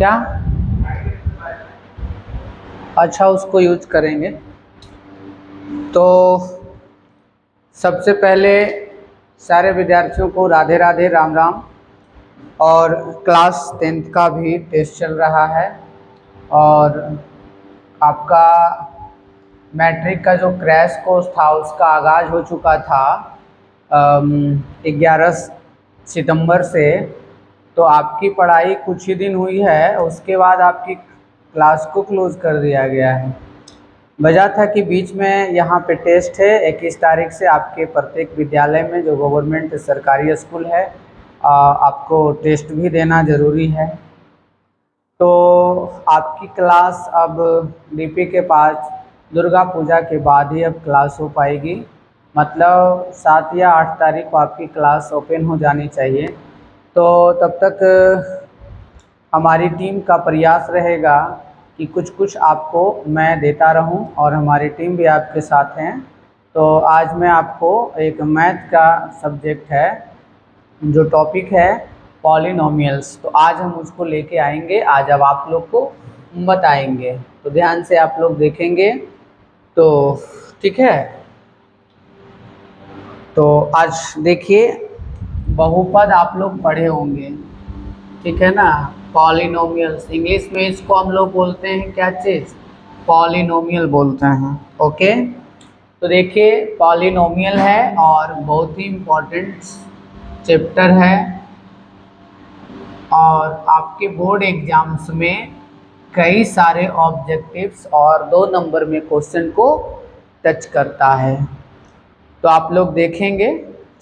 क्या? अच्छा, उसको यूज करेंगे। तो सबसे पहले सारे विद्यार्थियों को राधे राधे, राम राम। और क्लास 10th का भी टेस्ट चल रहा है और आपका मैट्रिक का जो क्रैश कोर्स था उसका आगाज़ हो चुका था 11 सितंबर से। तो आपकी पढ़ाई कुछ ही दिन हुई है, उसके बाद आपकी क्लास को क्लोज़ कर दिया गया है। वजह था कि बीच में यहाँ पे टेस्ट है 21 तारीख से आपके प्रत्येक विद्यालय में जो गवर्नमेंट सरकारी स्कूल है आपको टेस्ट भी देना ज़रूरी है। तो आपकी क्लास अब डीपी के पास दुर्गा पूजा के बाद ही अब क्लास हो पाएगी, मतलब 7 या 8 तारीख को आपकी क्लास ओपन हो जानी चाहिए। तो तब तक हमारी टीम का प्रयास रहेगा कि कुछ कुछ आपको मैं देता रहूं और हमारी टीम भी आपके साथ हैं। तो आज मैं आपको एक मैथ का सब्जेक्ट है, जो टॉपिक है पॉलिनोमियल्स, तो आज हम उसको लेके आएंगे। आज अब आप लोग को बताएंगे, तो ध्यान से आप लोग देखेंगे तो ठीक है। तो आज देखिए, बहुपद आप लोग पढ़े होंगे, ठीक है ना। पॉलिनोमियल्स इंग्लिश में इसको हम लोग बोलते हैं क्या चीज़? पॉलिनोमियल बोलते हैं। ओके, तो देखिए पॉलिनोमियल है और बहुत ही इम्पोर्टेंट चैप्टर है और आपके बोर्ड एग्जाम्स में कई सारे ऑब्जेक्टिव्स और 2 नंबर में क्वेश्चन को टच करता है। तो आप लोग देखेंगे,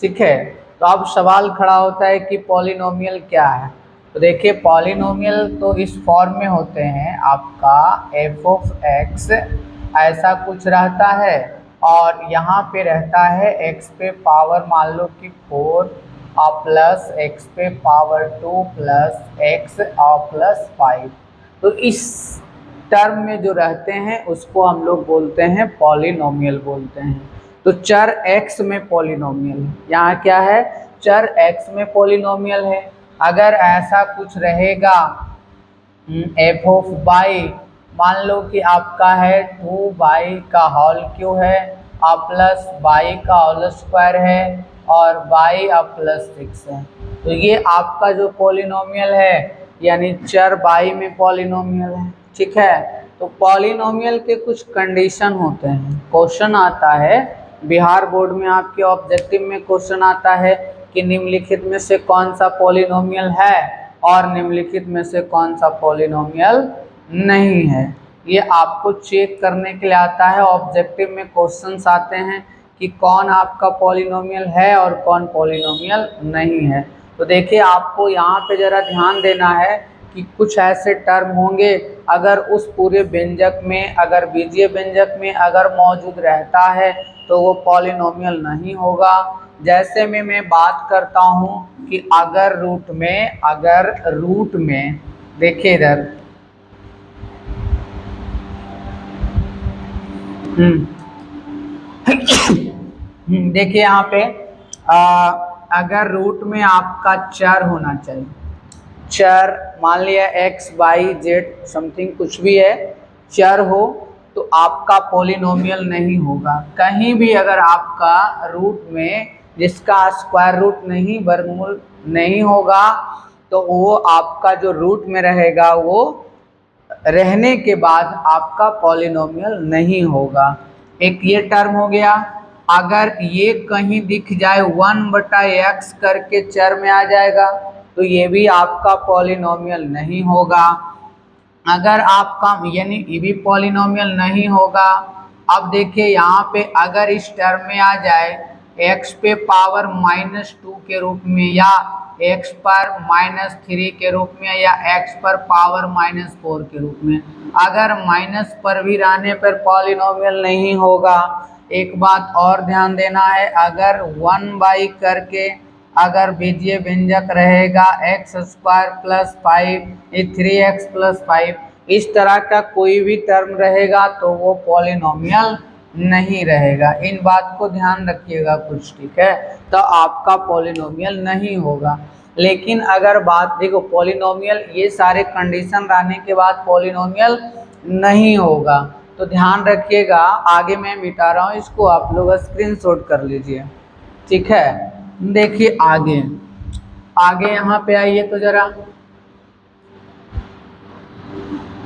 ठीक है। तो अब सवाल खड़ा होता है कि पॉलिनोमियल क्या है। तो देखिए पॉलिनोमियल तो इस फॉर्म में होते हैं, आपका एफ ऑफ एक्स ऐसा कुछ रहता है और यहाँ पे रहता है एक्स पे पावर मान लो कि 4 और प्लस एक्स पे पावर 2 प्लस एक्स और प्लस 5। तो इस टर्म में जो रहते हैं उसको हम लोग बोलते हैं पॉलिनोमियल बोलते हैं। तो चर x में पॉलिनोमियल है, यहाँ क्या है? चर x में पॉलिनोमियल है। अगर ऐसा कुछ रहेगा एफ ऑफ बाई, मान लो कि आपका है 2 बाई का होल क्यू है और प्लस बाई का होल स्क्वायर है और बाई और प्लस 6 है। तो ये आपका जो पॉलिनोमियल है, यानी चर बाई में पॉलिनोमियल है, ठीक है। तो पॉलिनोमियल के कुछ कंडीशन होते हैं। क्वेश्चन आता है बिहार बोर्ड में, आपके ऑब्जेक्टिव में क्वेश्चन आता है कि निम्नलिखित में से कौन सा पॉलिनोमियल है और निम्नलिखित में से कौन सा पॉलिनोमियल नहीं है। ये आपको चेक करने के लिए आता है। ऑब्जेक्टिव में क्वेश्चंस आते हैं कि कौन आपका पॉलिनोमियल है और कौन पॉलिनोमियल नहीं है। तो देखिए आपको यहाँ पे ज़रा ध्यान देना है कि कुछ ऐसे टर्म होंगे, अगर उस पूरे व्यंजक में, अगर बीजीय व्यंजक में अगर मौजूद रहता है तो वो पॉलिनोमियल नहीं होगा। जैसे में मैं बात करता हूँ कि अगर रूट में देखिए इधर देखिए यहाँ पे अगर रूट में आपका चर होना चाहिए, चर मान लिया एक्स वाई जेड समथिंग कुछ भी है, चर हो तो आपका पॉलिनोमियल नहीं होगा। कहीं भी अगर आपका रूट में जिसका स्क्वायर रूट नहीं, वर्गमूल नहीं होगा, तो वो आपका जो रूट में रहेगा वो रहने के बाद आपका पॉलिनोमियल नहीं होगा। एक ये टर्म हो गया। अगर ये कहीं दिख जाए 1/x करके चर में आ जाएगा तो ये भी आपका पॉलिनोमियल नहीं होगा। अगर आपका यानी ये भी पॉलिनोमियल नहीं होगा। अब देखिए यहाँ पे अगर इस टर्म में आ जाए x पे पावर -2 के रूप में, या x पर -3 के रूप में, या x पर पावर -4 के रूप में, अगर माइनस पर भी रहने पर पॉलिनोमियल नहीं होगा। एक बात और ध्यान देना है, अगर 1 करके अगर बीजीय व्यंजक रहेगा x square plus 5, 3x plus 5, इस तरह का कोई भी टर्म रहेगा तो वो पॉलिनोमियल नहीं रहेगा। इन बात को ध्यान रखिएगा कुछ, ठीक है। तो आपका पॉलिनोमियल नहीं होगा। लेकिन अगर बात देखो पॉलिनोमियल, ये सारे कंडीशन रहने के बाद पॉलिनोमियल नहीं होगा। तो ध्यान रखिएगा, आगे मैं मिटा रहा हूँ इसको, आप लोग स्क्रीनशॉट कर लीजिए, ठीक है। देखिए आगे आगे यहाँ पे आइए तो जरा,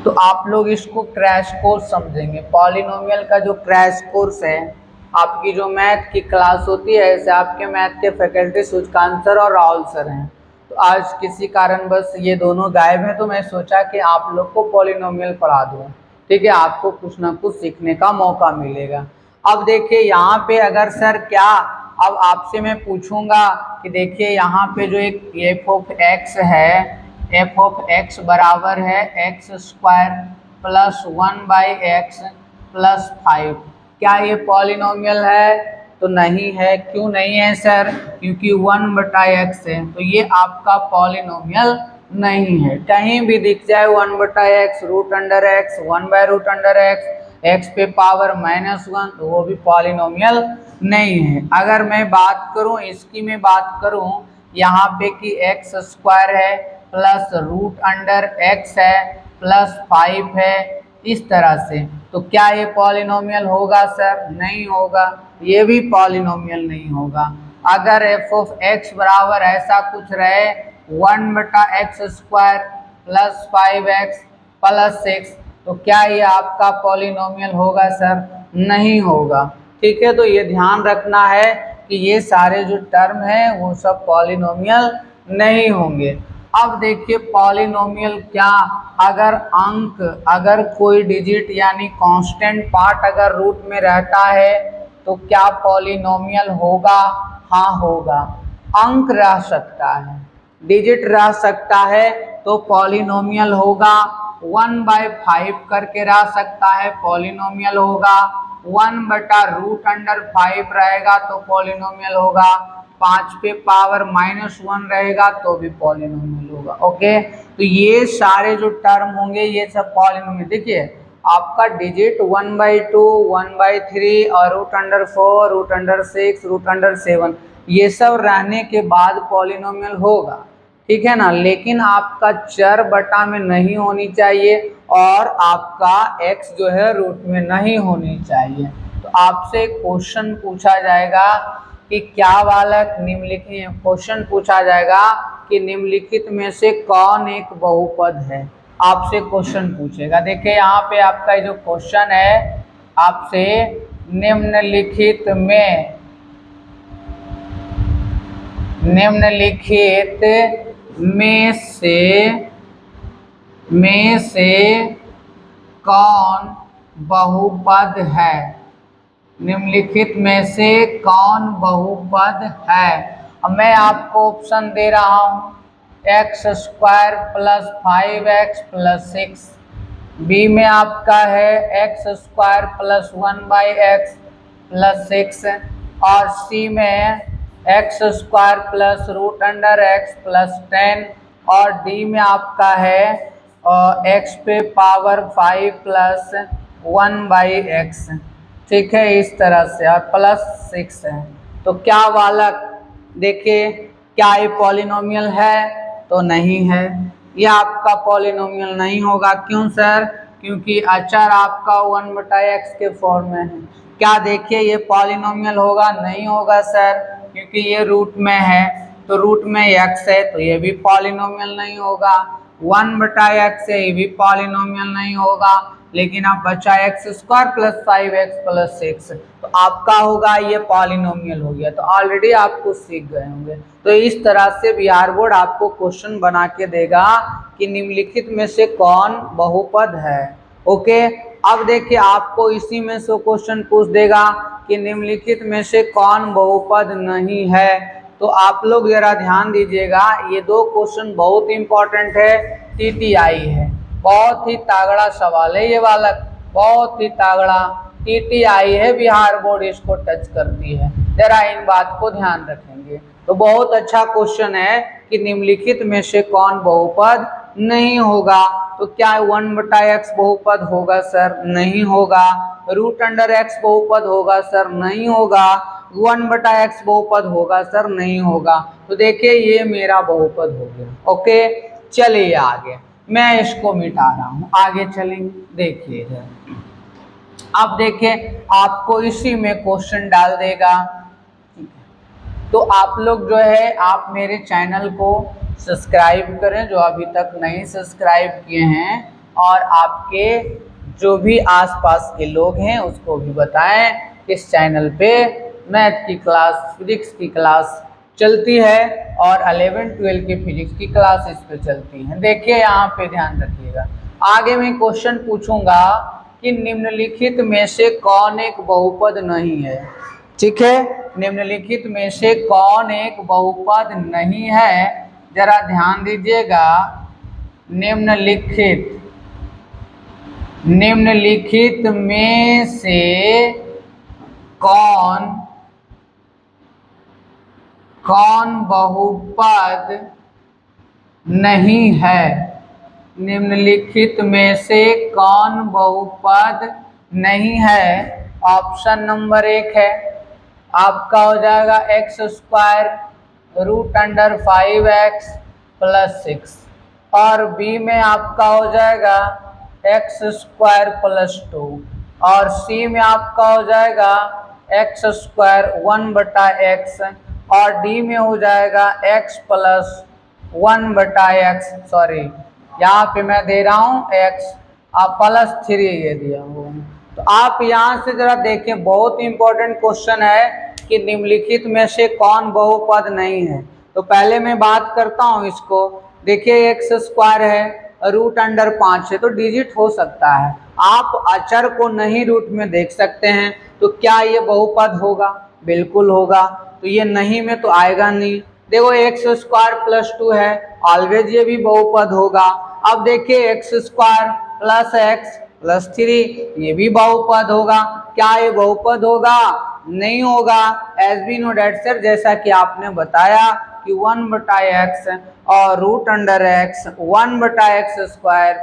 तो आप लोग इसको क्रैश कोर्स समझेंगे। पॉलिनोमियल का जो क्रैश कोर्स है, आपकी जो मैथ की क्लास होती है, ऐसे आपके मैथ के फैकल्टी सूचकांत सर और राहुल सर हैं, तो आज किसी कारण बस ये दोनों गायब हैं, तो मैं सोचा कि आप लोग को पॉलिनोमियल पढ़ा दूँ, ठीक है, आपको कुछ ना कुछ सीखने का मौका मिलेगा। अब देखिए यहाँ पे अगर सर क्या, अब आपसे मैं पूछूंगा कि देखिए यहाँ पे जो एक एफ ऑफ एक्स है, एफ ऑफ एक्स बराबर है X square plus 1/x plus 5, क्या ये पॉलिनोमियल है? तो नहीं है। क्यों नहीं है सर? क्योंकि 1/x है, तो ये आपका पॉलिनोमियल नहीं है। कहीं भी दिख जाए 1/x, root under x, 1/√x, x पे पावर -1, तो वो भी पॉलिनोमियल नहीं है। अगर मैं बात करूं इसकी, मैं बात करूं यहाँ पे कि एक्स स्क्वायर है प्लस रूट अंडर एक्स है प्लस 5 है, इस तरह से, तो क्या ये पॉलिनोमियल होगा सर? नहीं होगा, ये भी पॉलिनोमियल नहीं होगा। अगर एफ ऑफ एक्स बराबर ऐसा कुछ रहे 1/x² प्लस 5x प्लस 6, तो क्या ये आपका पॉलिनोमियल होगा सर? नहीं होगा, ठीक है। तो ये ध्यान रखना है कि ये सारे जो टर्म हैं वो सब पॉलिनोमियल नहीं होंगे। अब देखिए पॉलिनोमियल क्या, अगर अंक, अगर कोई डिजिट यानी कांस्टेंट पार्ट अगर रूट में रहता है तो क्या पॉलिनोमियल होगा? हाँ होगा। अंक रह सकता है, डिजिट रह सकता है, तो पॉलिनोमियल होगा। 1/5 करके रह सकता है, पॉलिनोमियल होगा। 1/√5 रहेगा तो पॉलिनोमियल होगा। 5 पे पावर -1 रहेगा तो भी पॉलिनोमियल होगा। ओके, तो ये सारे जो टर्म होंगे ये सब पॉलिनोमियल। देखिए आपका डिजिट 1/2, 1/3 और √4, √6, √7, ये सब रहने के बाद पॉलिनोमियल होगा, ठीक है ना। लेकिन आपका चर बटा में नहीं होनी चाहिए और आपका x जो है रूट में नहीं होनी चाहिए। तो आपसे क्वेश्चन पूछा जाएगा कि क्या बालक, निम्नलिखित क्वेश्चन पूछा जाएगा कि निम्नलिखित में से कौन एक बहुपद है, आपसे क्वेश्चन पूछेगा। देखिए यहाँ पे आपका जो क्वेश्चन है, आपसे निम्नलिखित में से कौन बहुपद है, निम्नलिखित में से कौन बहुपद है। अब मैं आपको ऑप्शन दे रहा हूँ, x² plus 5x plus 6, B में आपका है x² प्लस 1/x प्लस 6, और सी में x² प्लस √x प्लस 10, और डी में आपका है x पे पावर 5 प्लस 1/x, ठीक है, इस तरह से, और प्लस 6 है। तो क्या बालक, देखिए क्या ये पॉलिनोमियल है? तो नहीं है, यह आपका पॉलिनोमियल नहीं होगा। क्यों सर? क्योंकि अचर आपका 1/x के फॉर्म में है। क्या देखिए ये पॉलिनोमियल होगा? नहीं होगा सर, क्योंकि ये रूट में है, तो रूट में x है, तो ये भी पॉलिनोमियल नहीं होगा। 1/x है, ये भी पॉलिनोमियल नहीं होगा। लेकिन अब बचा x² प्लस 5x प्लस 6, तो आपका होगा, ये पॉलिनोमियल हो गया। तो ऑलरेडी आपको सीख गए होंगे। तो इस तरह से बिहार बोर्ड आपको क्वेश्चन बना के देगा कि निम्नलिखित में से कौन बहुपद है। ओके, अब देखिए आपको इसी में से क्वेश्चन पूछ देगा कि निम्नलिखित में से कौन बहुपद नहीं है। तो आप लोग जरा ध्यान दीजिएगा, ये दो क्वेश्चन बहुत इंपॉर्टेंट है, TTI है, बहुत ही तगड़ा सवाल है ये बालक, बहुत ही तगड़ा TTI है, बिहार बोर्ड इसको टच करती है, जरा इन बात को ध्यान रखेंगे। तो बहुत अच्छा क्वेश्चन है कि निम्नलिखित में से कौन बहुपद नहीं होगा। तो क्या 1/x बहुपद होगा सर? नहीं होगा। √x बहुपद होगा सर? नहीं होगा। 1/x बहुपद होगा सर? नहीं होगा। तो देखिए ये मेरा बहुपद हो गया। ओके, चलिए आगे मैं इसको मिटा रहा हूं, आगे चलेंगे। देखिए इधर, अब देखिए आपको इसी में क्वेश्चन डाल देगा। तो आप लोग जो है आप मेरे चैनल को सब्सक्राइब करें जो अभी तक नहीं सब्सक्राइब किए हैं, और आपके जो भी आसपास के लोग हैं उसको भी बताएं इस चैनल पे मैथ की क्लास, फिजिक्स की क्लास चलती है और 11-12 की फिजिक्स की क्लास इस पे चलती है। देखिए यहाँ पे ध्यान रखिएगा, आगे मैं क्वेश्चन पूछूंगा कि निम्नलिखित में से कौन एक बहुपद नहीं है। ठीक है, निम्नलिखित में से कौन एक बहुपद नहीं है, जरा ध्यान दीजिएगा। निम्नलिखित में से कौन बहुपद नहीं है? निम्नलिखित में से कौन बहुपद नहीं है? ऑप्शन नंबर 1 है आपका हो जाएगा x² √5x + 6, और बी में आपका हो जाएगा x² + 2, और सी में आपका हो जाएगा x² 1/x, और डी में हो जाएगा x + 1/x। सॉरी, यहाँ पे मैं दे रहा हूँ x +3 ये दिया हुआ। तो आप यहाँ से जरा देखिए, बहुत इंपॉर्टेंट क्वेश्चन है कि निम्नलिखित में से कौन बहुपद नहीं है। तो पहले मैं बात करता हूँ इसको। देखिए x² है, √5 है, तो डिजिट हो सकता है। आप अचर को नहीं रूट में देख सकते हैं, तो क्या ये बहुपद होगा? बिल्कुल होगा। तो ये नहीं में तो आएगा नहीं। देखो x² + 2 है, ऑलवेज ये भी बहुपद होगा। अब देखिए x² + x + 3 ये भी बहुपद होगा। क्या ये बहुपद होगा? नहीं होगा। As we know that sir, जैसा कि आपने बताया कि 1/x और √x 1/x²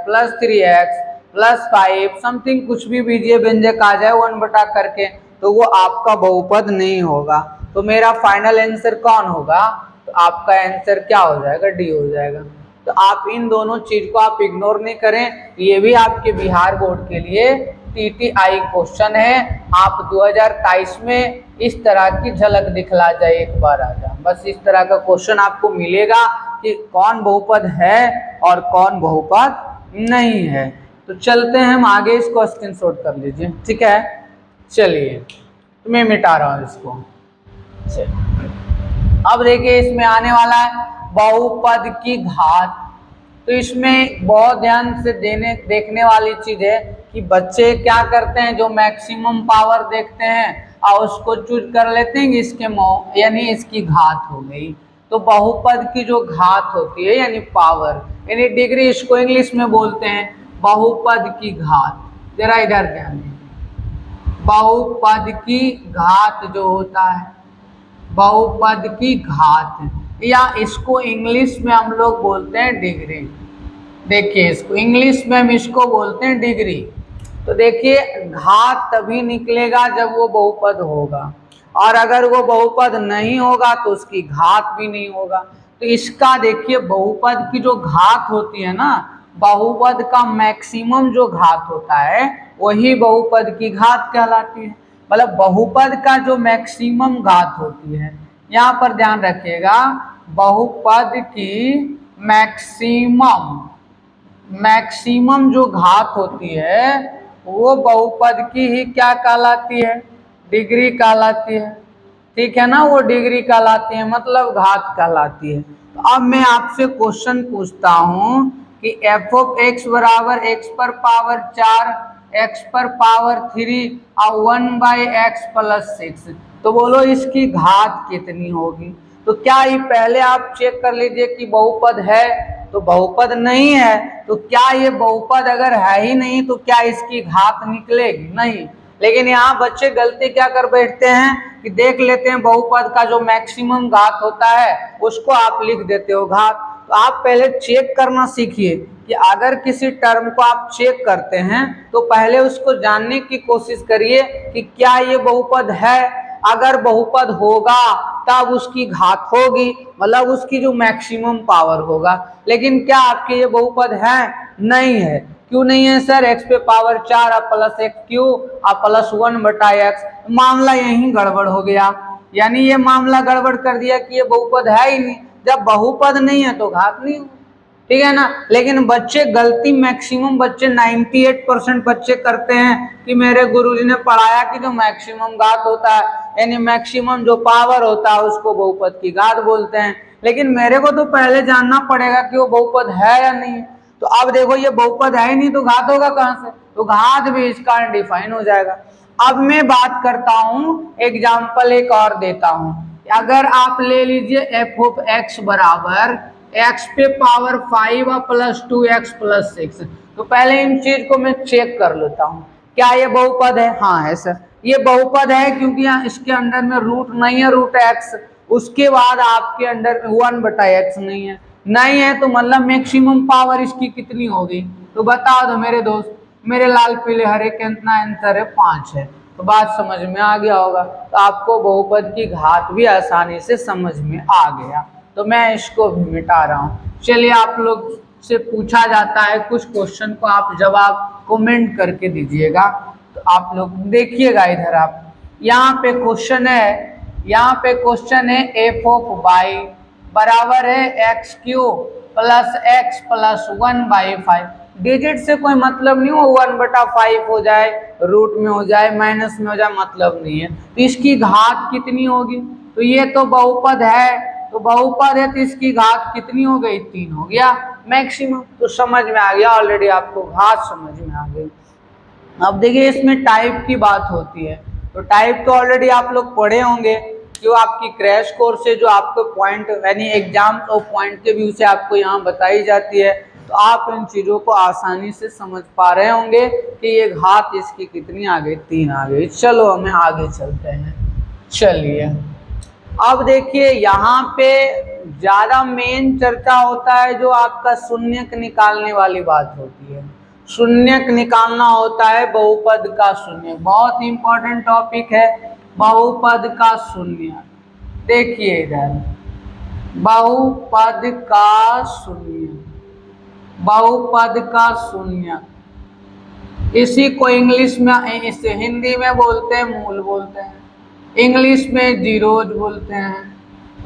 + 3x + 5 समथिंग कुछ भी बीजीय व्यंजक आ जाए 1 करके, तो वो आपका बहुपद नहीं होगा। तो मेरा फाइनल आंसर कौन होगा? तो आपका आंसर क्या हो जाएगा? डी हो जाएगा। तो आप इन दोनों चीज को आप इग्नोर नहीं करें, ये भी आपके बिहार बोर्ड के लिए TTI क्वेश्चन है। आप 2023 में इस तरह की झलक दिखला जाए, एक बार आ जाए, बस इस तरह का क्वेश्चन आपको मिलेगा कि कौन बहुपद है और कौन बहुपद नहीं है। तो चलते हैं हम आगे, इसको स्क्रीनशॉट कर लीजिए। ठीक है, चलिए तो मैं मिटा रहा हूँ इसको। अब देखिए इसमें आने वाला है बहुपद की घात। तो इसमें बहुत ध्यान से देखने वाली चीज है कि बच्चे क्या करते हैं, जो मैक्सिमम पावर देखते हैं और उसको चूज कर लेते हैं कि इसके यानी इसकी घात हो गई। तो बहुपद की जो घात होती है यानी पावर यानी डिग्री, इसको इंग्लिश में बोलते हैं बहुपद की घात। जरा इधर ध्यान दीजिए, बहुपद की घात जो होता है, बहुपद की घात, या इसको इंग्लिश में हम लोग बोलते हैं डिग्री। देखिए इसको इंग्लिश में हम इसको बोलते हैं डिग्री। तो देखिए घात तभी निकलेगा जब वो बहुपद होगा, और अगर वो बहुपद नहीं होगा तो उसकी घात भी नहीं होगा। तो इसका देखिए बहुपद की जो घात होती है ना, बहुपद का मैक्सिमम जो घात होता है वही बहुपद की घात कहलाती है। मतलब बहुपद का जो मैक्सिमम घात होती है, यहाँ पर ध्यान रखिएगा, बहुपद की मैक्सिमम जो घात होती है वो बहुपद की ही क्या कहलाती है? डिग्री कहलाती है। ठीक है ना, वो डिग्री कहलाती है, मतलब घात कहलाती है। तो अब मैं आपसे क्वेश्चन पूछता हूं कि f(x) = x⁴ x⁴ और 1/x + 6, तो बोलो इसकी घात कितनी होगी? तो क्या ये पहले आप चेक कर लीजिए कि बहुपद है? तो बहुपद नहीं है। तो क्या ये बहुपद अगर है ही नहीं तो क्या इसकी घात निकलेगी? नहीं। लेकिन यहाँ बच्चे गलती क्या कर बैठते हैं कि देख लेते हैं बहुपद का जो मैक्सिमम घात होता है उसको आप लिख देते हो घात। तो आप पहले चेक करना सीखिए कि अगर किसी टर्म को आप चेक करते हैं तो पहले उसको जानने की कोशिश करिए कि क्या ये बहुपद है। अगर बहुपद होगा तब उसकी घात होगी, मतलब उसकी जो मैक्सिमम पावर होगा। लेकिन क्या आपके ये बहुपद है? नहीं है। क्यों नहीं है सर? x पे पावर 4 और प्लस एक्स क्यू और प्लस 1/x। मामला यही गड़बड़ हो गया, यानी ये मामला गड़बड़ कर दिया कि ये बहुपद है ही नहीं। जब बहुपद नहीं है तो घात नहीं हो, ठीक है ना। लेकिन बच्चे गलती मैक्सिमम बच्चे 98% बच्चे करते हैं कि मेरे गुरुजी ने पढ़ाया कि जो मैक्सिमम घात होता है, यानी मैक्सिमम जो पावर होता है उसको बहुपद की घात बोलते हैं। लेकिन मेरे को तो पहले जानना पड़ेगा कि वो बहुपद है या नहीं। तो अब देखो ये बहुपद है ही नहीं तो घात होगा कहां से? तो घात भी इसका डिफाइन हो जाएगा। अब मैं बात करता हूं, एग्जाम्पल एक और देता हूं। अगर आप ले लीजिए एफ ऑफ एक्स बराबर x पे पावर 5 और प्लस 2x प्लस 6। तो पहले इन चीज को मैं चेक कर लेता हूँ, क्या ये बहुपद है? हाँ है सर, ये बहुपद है क्योंकि यहाँ इसके अंदर में रूट नहीं है, रूट x। उसके बाद आपके अंदर 1/x नहीं है, नहीं है तो मतलब मैक्सिमम पावर इसकी कितनी होगी? तो बता दो मेरे दोस्त, मेरे लाल पीले हरे कितना आंसर है? 5 है। तो बात समझ में आ गया होगा। तो आपको बहुपद की घात भी आसानी से समझ में आ गया। तो मैं इसको भी मिटा रहा हूँ। चलिए, आप लोग से पूछा जाता है कुछ क्वेश्चन को आप जवाब कमेंट करके दीजिएगा। तो आप लोग देखिएगा इधर, आप यहाँ पे क्वेश्चन है, यहाँ पे क्वेश्चन है एफ ऑफ वाई बराबर है x Q plus x plus 1/5। Digit से कोई मतलब नहीं हो, 1/5 हो जाए, रूट में हो जाए, माइनस में हो जाए, मतलब नहीं है। तो इसकी घात कितनी होगी? तो ये तो बहुपद है, तो बहुपद है तो इसकी घात कितनी हो गई? 3 हो गया मैक्सिमम। तो समझ में आ गया ऑलरेडी, आपको घात समझ में आ गई। अब देखिए इसमें टाइप की बात होती है। तो टाइप तो ऑलरेडी आप लोग पढ़े होंगे, जो आपकी क्रैश कोर्स से जो आपको पॉइंट यानी एग्जाम और पॉइंट के व्यू से आपको यहाँ बताई जाती है। तो आप इन चीज़ों को आसानी से समझ पा रहे होंगे कि ये घात इसकी कितनी आ गई? 3 आ गई। चलो हमें आगे चलते हैं। चलिए अब देखिए यहाँ पे ज़्यादा मेन चर्चा होता है जो आपका शून्यक निकालने वाली बात होती है। शून्यक निकालना होता है, बहुपद का शून्य, बहुत इंपॉर्टेंट टॉपिक है बहुपद का शून्य। देखिए इधर बहुपद का शून्य, बहुपद का शून्य, इसी को इंग्लिश में, इसे हिंदी में बोलते हैं मूल बोलते हैं, इंग्लिश में जीरोज बोलते हैं,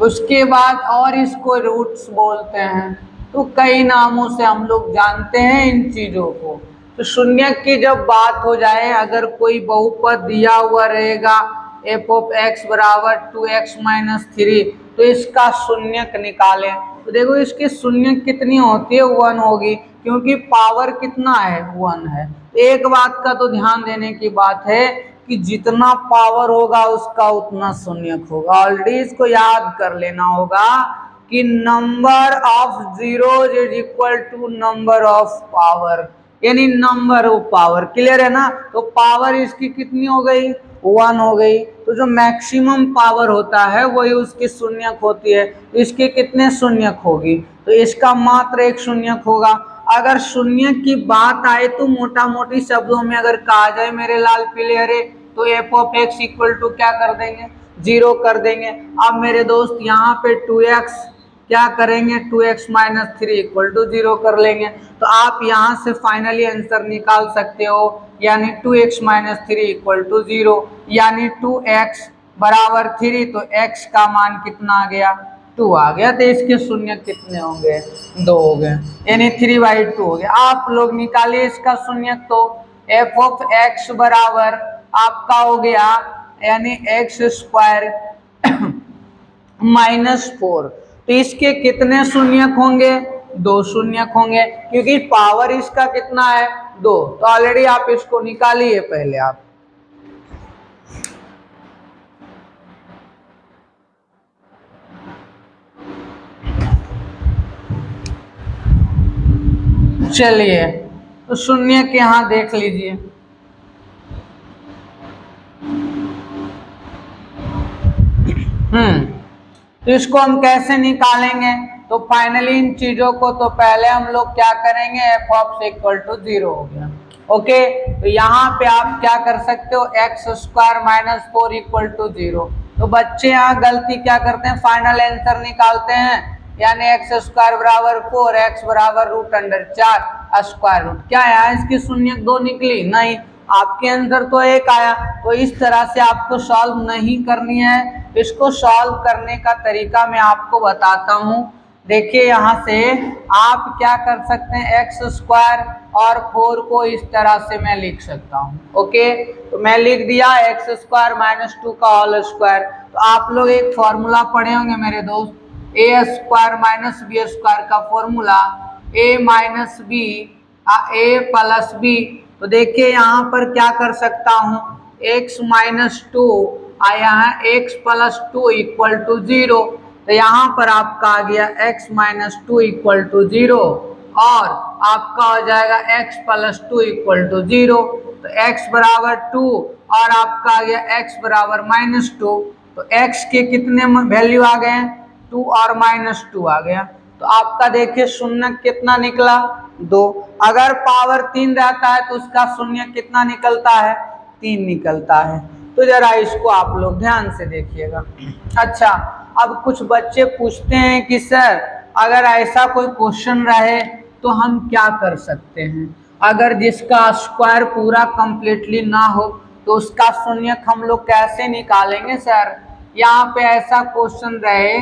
उसके बाद और इसको रूट्स बोलते हैं। तो कई नामों से हम लोग जानते हैं इन चीज़ों को। तो शून्य की जब बात हो जाए, अगर कोई बहुपद दिया हुआ रहेगा एफ ऑफ एक्स बराबर 2x - 3, तो इसका शून्यक निकालें। तो देखो इसकी शून्यक कितनी होती है? 1 होगी, क्योंकि पावर कितना है? 1 है। एक बात का तो ध्यान देने की बात है कि जितना पावर होगा उसका उतना शून्यक होगा। ऑलरेडी इसको याद कर लेना होगा कि number of zeros is equal to number of power, यानी नंबर ऑफ पावर। क्लियर है ना? तो पावर इसकी कितनी हो गई? 1 हो गई। तो जो मैक्सिमम पावर होता है वही उसकी शून्यक होती है। तो इसके कितने शून्यक होगी? तो इसका मात्र एक शून्यक होगा। अगर शून्य की बात आए तो मोटा मोटी शब्दों में अगर कहा जाए मेरे लाल पीले हरे, तो F of X equal to क्या कर देंगे? 0 कर देंगे। अब मेरे दोस्त यहाँ पे 2x क्या करेंगे? 2x - 3 इक्वल टू 0 कर लेंगे। तो आप यहाँ से फाइनली आंसर निकाल सकते हो, यानी 2x - 3 इक्वल टू 0, यानी 2x बराबर 3। तो x का मान कितना आ गया? 2 आ गया। तो इसके शून्य कितने होंगे? 2 हो गए, यानी 3/2 हो गया। आप लोग निकालिए इसका शून्य। तो एफ ऑफ एक्स बराबर आपका हो गया यानी x² -4। तो इसके कितने शून्यक होंगे? 2 शून्यक होंगे, क्योंकि पावर इसका कितना है? 2। तो ऑलरेडी आप इसको निकालिए पहले आप। चलिए तो शून्य के यहां देख लीजिए। तो इसको हम कैसे निकालेंगे? तो फाइनली इन चीजों को तो पहले हम लोग क्या करेंगे, एफ ऑफ इक्वल टू 0 हो गया। ओके, तो यहाँ पे आप क्या कर सकते हो, X square minus 4 equal to 0। तो बच्चे यहाँ गलती क्या करते हैं, फाइनल आंसर निकालते हैं, यानी एक्स स्क्वायर बराबर 4, एक्स बराबर रूट अंडर 4 स्क्वायर रूट। क्या यहाँ इसकी शून्य 2 निकली, नहीं, आपके आंसर तो 1 आया। तो इस तरह से आपको सॉल्व नहीं करनी है। इसको सॉल्व करने का तरीका मैं आपको बताता हूँ। देखिए यहाँ से आप क्या कर सकते हैं, एक्स स्क्वायर और 4 को इस तरह से मैं लिख सकता हूँ। ओके, तो मैं लिख दिया एक्स स्क्वायर माइनस 2 का होल स्क्वायर। तो आप लोग एक फॉर्मूला पढ़े होंगे मेरे दोस्त, ए स्क्वायर माइनस बी स्क्वायर का फॉर्मूला, ए माइनस बी ए प्लस बी। तो देखिए यहाँ पर क्या कर सकता हूँ, x माइनस 2 यहाँ x प्लस 2 इक्वल टू 0। तो यहाँ पर आपका आ गया x माइनस 2 इक्वल टू 0 और आपका हो जाएगा x प्लस 2 इक्वल टू 0। तो x बराबर 2 और आपका आ गया x बराबर माइनस 2। तो x के कितने वैल्यू आ गए, 2 और माइनस 2 आ गया। तो आपका देखिए शून्य कितना निकला, 2। अगर पावर 3 रहता है तो उसका शून्य कितना निकलता है, 3 निकलता है। तो जरा इसको आप लोग ध्यान से देखिएगा। अच्छा, अब कुछ बच्चे पूछते हैं कि सर अगर ऐसा कोई क्वेश्चन रहे तो हम क्या कर सकते हैं, अगर जिसका स्क्वायर पूरा कंप्लीटली ना हो तो उसका शून्यक हम लोग कैसे निकालेंगे सर। यहाँ पे ऐसा क्वेश्चन रहे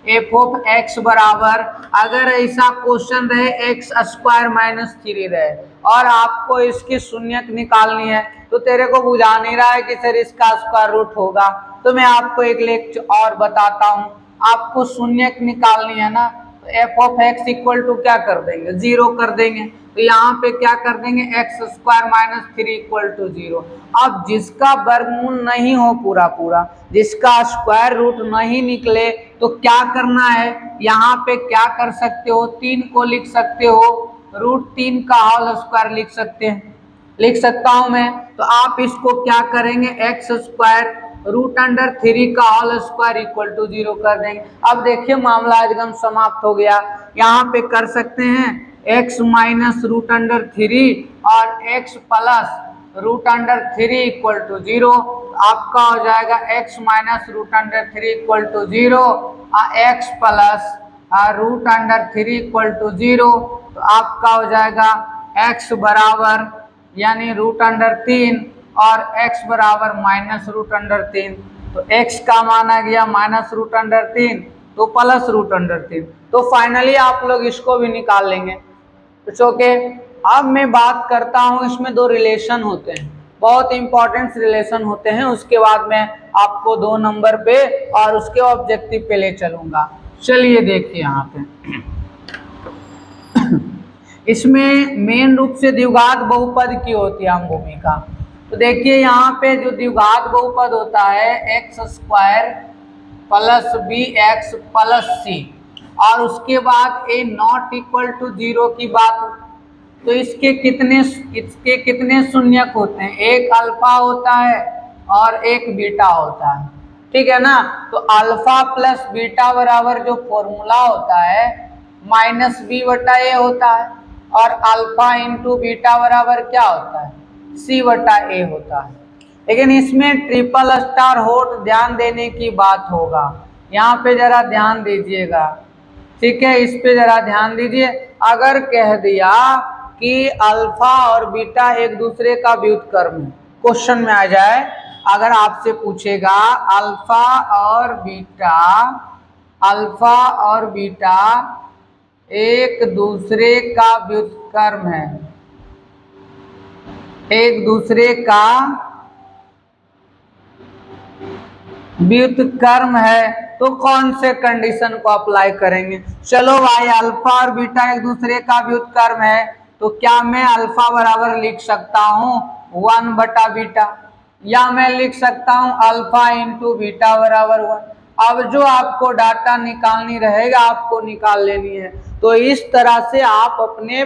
एफ ऑफ एक्स बराबर, अगर ऐसा क्वेश्चन रहे एक्स स्क्वायर माइनस 3 रहे और आपको इसकी शून्यक निकालनी है, तो तेरे को बुझा नहीं रहा है कि सर इसका स्क्वायर रूट होगा, तो मैं आपको एक लेक्चर और बताता हूँ। आपको शून्यक निकालनी है ना, तो F of X equal to क्या कर देंगे, 0 कर देंगे। तो यहाँ पे क्या कर देंगे, X square minus 3 equal to 0। अब जिसका वर्गमूल नहीं हो पूरा पूरा, जिसका स्क्वायर रूट नहीं निकले, तो क्या करना है, यहाँ पे क्या कर सकते हो, 3 को लिख सकते हो, √3 का होल स्क्वायर लिख सकते हैं, लिख सकता हूं मैं। तो आप इसको क्या करेंगे, एक्स स्क्वायर √3 का होल स्क्वायर इक्वल टू 0 कर देंगे। अब देखिए मामला एकदम समाप्त हो गया। यहाँ पे कर सकते हैं x माइनस √3 और x प्लस √3 इक्वल टू 0। आपका हो जाएगा x माइनस √3 इक्वल टू 0 और x प्लस √3 इक्वल टू 0। तो आपका हो जाएगा x बराबर यानी √3 और x बराबर माइनस √3। तो x का मान आ गया माइनस √3 तो प्लस √3। तो फाइनली आप लोग इसको भी निकाल लेंगे। It's okay. अब मैं बात करता हूँ, इसमें 2 रिलेशन होते हैं, बहुत इंपॉर्टेंट रिलेशन होते हैं, उसके बाद मैं आपको 2 नंबर पे और उसके ऑब्जेक्टिव पे ले चलूंगा। चलिए देखिए यहाँ पे इसमें मेन रूप से द्विघात बहुपद की होती है भूमिका। तो देखिए यहाँ पे जो द्विघात बहुपद होता है X square plus B X plus C और उसके बाद ए नॉट इक्वल टू 0 की बात, तो इसके कितने शून्यक होते हैं, एक अल्फा होता है और एक बीटा होता है, ठीक है ना। तो अल्फा प्लस बीटा बराबर जो फॉर्मूला होता है माइनस बी बटा ए होता है और अल्फा इंटू बीटा बराबर क्या होता है, सी बटा ए होता है। लेकिन इसमें ट्रिपल स्टार होट ध्यान देने की बात होगा, यहाँ पे जरा ध्यान दीजिएगा, ठीक है, इस पे जरा ध्यान दीजिए। अगर कह दिया कि अल्फा और बीटा एक दूसरे का व्युत्क्रम है, क्वेश्चन में आ जाए, अगर आपसे पूछेगा अल्फा और बीटा एक दूसरे का व्युत्क्रम है, एक दूसरे का व्युत्क्रम है, तो कौन से कंडीशन को अप्लाई करेंगे। चलो भाई, अल्फा और बीटा एक दूसरे का व्युत्क्रम है, तो क्या मैं अल्फा बराबर लिख सकता हूँ 1 बटा बीटा, या मैं लिख सकता हूँ अल्फा इंटू बीटा बराबर 1। अब जो आपको डाटा निकालनी रहेगा आपको निकाल लेनी है। तो इस तरह से आप अपने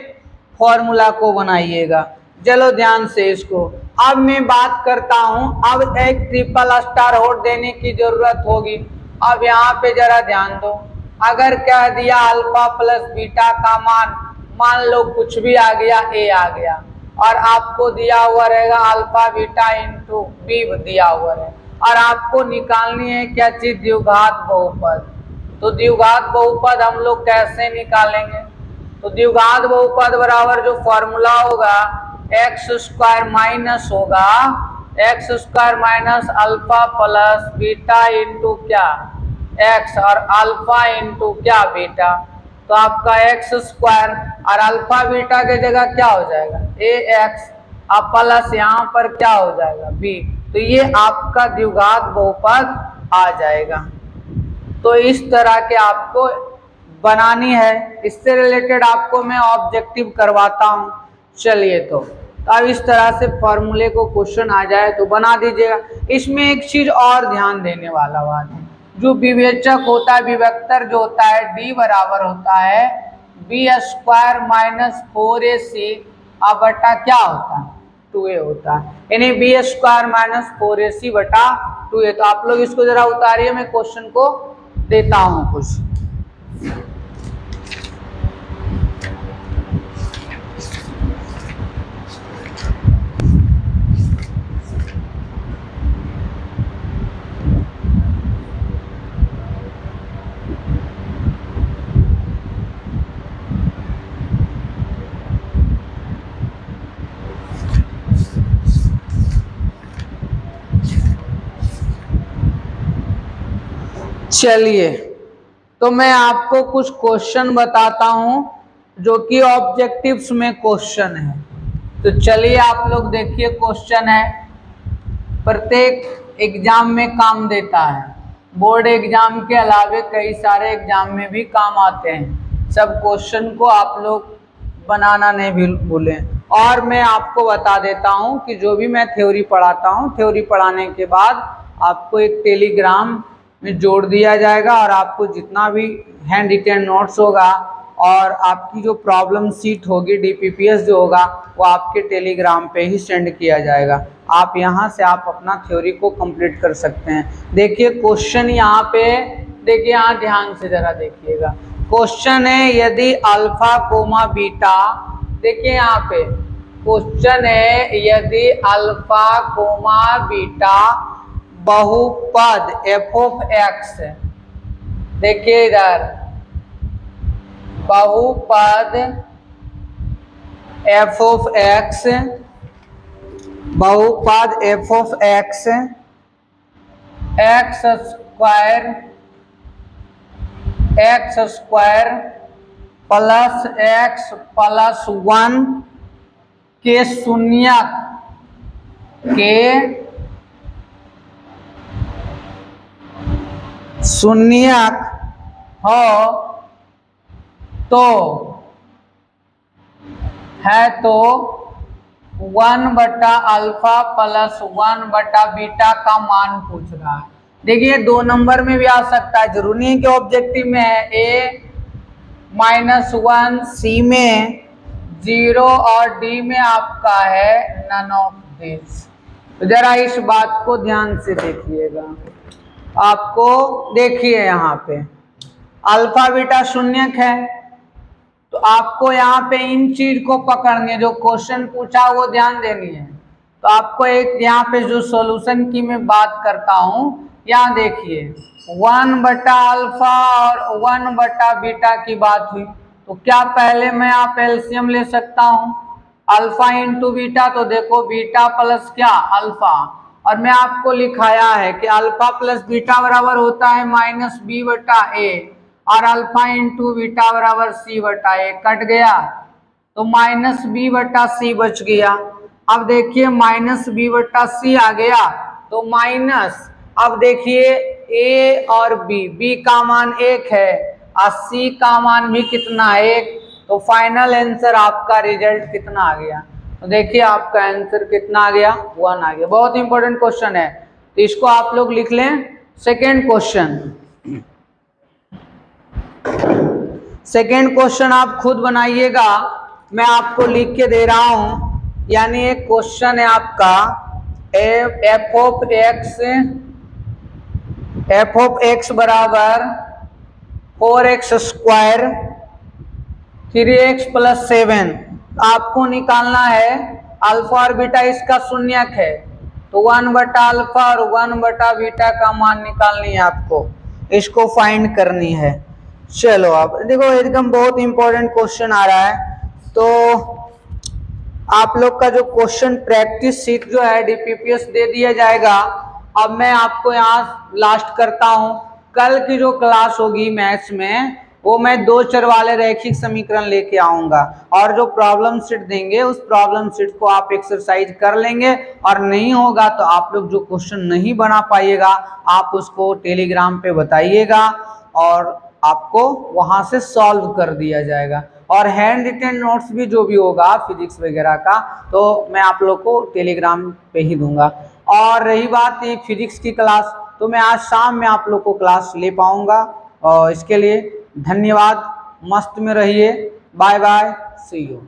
फॉर्मूला को बनाइएगा। चलो ध्यान से इसको, अब मैं बात करता हूं, अब एक ट्रिपल स्टार होट देने की जरूरत होगी। अब यहाँ पे जरा ध्यान दो, अगर कह दिया अल्फा प्लस बीटा का मान लो कुछ भी आ गया, ए आ गया, और आपको दिया हुआ रहेगा अल्फा बीटा इंटू बी दिया हुआ है, और आपको निकालनी है क्या चीज, द्विघात बहुपद। तो द्विघात बहुपद हम लोग कैसे निकालेंगे, तो द्विघात बहुपद बराबर जो फॉर्मूला होगा एक्स स्क्वायर माइनस होगा x square minus alpha plus beta into क्या एक्स, और अल्फा इंटू क्या बीटा। तो आपका एक्स स्क्वायर और अल्फा बीटा के जगह क्या हो जाएगा ए एक्स, अब प्लस यहाँ पर क्या हो जाएगा बी। तो ये आपका द्विघात बहुपद आ जाएगा। तो इस तरह के आपको बनानी है, इससे रिलेटेड आपको मैं ऑब्जेक्टिव करवाता हूँ। चलिए तो अब इस तरह से फॉर्मूले को क्वेश्चन आ जाए तो बना दीजिएगा। इसमें एक चीज और ध्यान देने वाला बात है, जो विवेचक होता है, विवेक्तर जो होता है डी बराबर होता है बी स्क्वायर माइनस 4ac अब बटा क्या होता है 2a होता है, यानी बी स्क्वायर माइनस 4ac बटा 2a। तो आप लोग इसको जरा उतारिए, मैं क्वेश्चन को देता हूं कुछ। चलिए तो मैं आपको कुछ क्वेश्चन बताता हूं जो कि ऑब्जेक्टिव्स में क्वेश्चन है। तो चलिए आप लोग देखिए, क्वेश्चन है, प्रत्येक एग्जाम में काम देता है, बोर्ड एग्जाम के अलावे कई सारे एग्जाम में भी काम आते हैं। सब क्वेश्चन को आप लोग बनाना नहीं भूलें। और मैं आपको बता देता हूं कि जो भी मैं थ्योरी पढ़ाता हूं, थ्योरी पढ़ाने के बाद आपको एक टेलीग्राम में जोड़ दिया जाएगा, और आपको जितना भी हैंड रिटेन नोट्स होगा और आपकी जो प्रॉब्लम सीट होगी डीपीपीएस जो होगा वो आपके टेलीग्राम पे ही सेंड किया जाएगा। आप यहाँ से आप अपना थ्योरी को कंप्लीट कर सकते हैं। देखिए क्वेश्चन यहाँ पे, देखिए यहाँ ध्यान से जरा देखिएगा। क्वेश्चन है यदि अल्फा कोमा बीटा, देखिए यहाँ पे क्वेश्चन है यदि अल्फा कोमा बीटा बहुपद एफ ऑफ एक्स, देखिए इधर बहुपद एफ ऑफ एक्स, बहुपद F of x x square plus x plus 1 के शून्यक हो तो है तो 1 बटा अल्फा प्लस 1 बटा बीटा का मान पूछ रहा है। देखिए 2 नंबर में भी आ सकता है, जरूरी नहीं कि ऑब्जेक्टिव में है। ए -1, सी में 0 और डी में आपका है नन ऑफ दिस। तो जरा इस बात को ध्यान से देखिएगा। आपको देखिए यहाँ पे अल्फा बीटा शून्यक है, तो आपको यहाँ पे इन चीज को पकड़नी है, जो क्वेश्चन पूछा वो ध्यान देनी है। तो आपको एक यहाँ पे जो सॉल्यूशन की मैं बात करता हूँ, यहाँ देखिए 1 बटा अल्फा और 1 बटा बीटा की बात हुई, तो क्या पहले मैं आप एलसीएम ले सकता हूँ अल्फा इंटू बीटा। तो देखो बीटा प्लस क्या अल्फा, और मैं आपको लिखाया है कि अल्फा प्लस बीटा बराबर होता है माइनस बी बटा ए, और अल्फा इंटू बीटा बराबर सी बटा ए। कट गया तो माइनस बी बटा सी बच गया। अब देखिए माइनस बी बटा सी आ गया, तो माइनस, अब देखिए ए और बी का मान 1 है और सी का मान भी कितना है 1, तो फाइनल आंसर आपका रिजल्ट कितना आ गया। तो देखिए आपका आंसर कितना आ गया 1 आ गया। बहुत इंपॉर्टेंट क्वेश्चन है, तो इसको आप लोग लिख लें। सेकेंड क्वेश्चन आप खुद बनाइएगा, मैं आपको लिख के दे रहा हूं। यानी एक क्वेश्चन है आपका एफ ऑफ एक्स बराबर 4x² 3x + 7। आपको निकालना है अल्फा और बीटा, इसका शून्यक है तो 1/α और 1/β का मान निकालनी है आपको, इसको फाइंड करनी है। चलो अब देखो एकदम बहुत इंपॉर्टेंट क्वेश्चन आ रहा है। तो आप लोग का जो क्वेश्चन प्रैक्टिस शीट जो है DPPS दे दिया जाएगा। अब मैं आपको यहाँ लास्ट करता हूँ, कल की जो क्लास होगी मैथ्स में वो मैं 2 चर वाले रैखिक समीकरण लेके आऊंगा और जो प्रॉब्लम शीट देंगे उस प्रॉब्लम शीट को आप एक्सरसाइज कर लेंगे और नहीं होगा तो आप लोग जो क्वेश्चन नहीं बना पाइएगा आप उसको टेलीग्राम पे बताइएगा और आपको वहां से सॉल्व कर दिया जाएगा। और हैंड रिटन नोट्स भी जो भी होगा फिजिक्स वगैरह का तो मैं आप लोग को टेलीग्राम पे ही दूंगा। और रही बात ये फिजिक्स की क्लास, तो मैं आज शाम में आप लोग को क्लास ले पाऊंगा और इसके लिए धन्यवाद। मस्त में रहिए, बाय बाय, सी यू।